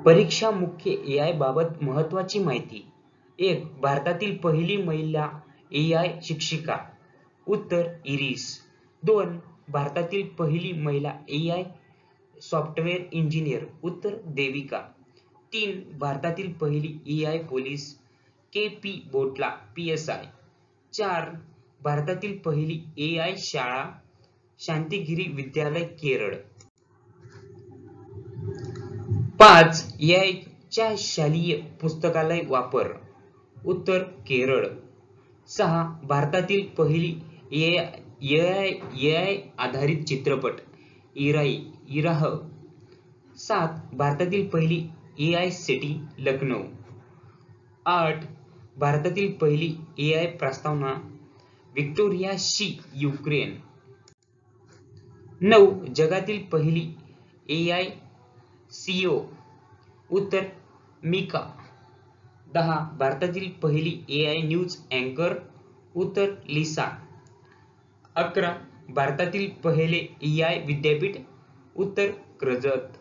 परीक्षा मुख्य AI बाबत महत्त्वाची माहिती. 1. भारतातील पहिली महिला AI शिक्षिका. उत्तर इरिस. 2. भारतातील पहिली महिला AI सॉफ्टवेअर इंजिनियर. उत्तर देविका. 3. भारतातील पहिली AI पोलीस. KP बोटला PSI. 4. भारतातील पहिली AI शाळा. शांतिगिरी विद्यालय केरळ. 5. AI च्या शालेय पुस्तकालय वापर. उत्तर केरळ. 6. भारतातील पहिली AI आधारित चित्रपट. इराह. 7. भारतातील पहिली AI सिटी लखनौ. 8. भारतातील पहिली AI प्रस्तावना व्हिक्टोरिया शी युक्रेन. 9. जगातील पहिली AI CEO. उत्तर मिका. 10. भारतातील पहिली AI न्यूज अँकर. उत्तर लिसा. 11. भारतातील पहिले AI विद्यापीठ. उत्तर कर्जत.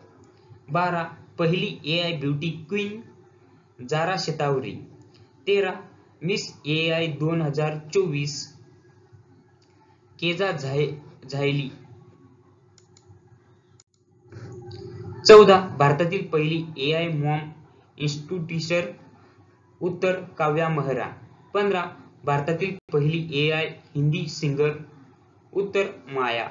12. पहिली AI ब्युटी क्वीन. जारा शतावरी. 13. Miss AI 2024 केजा झायली. 14. भारतातील पहिली AI मॉम इन्स्टिट्यूटर. उत्तर काव्या महरा. 15. भारतातील पहिली AI हिंदी सिंगर. उत्तर माया.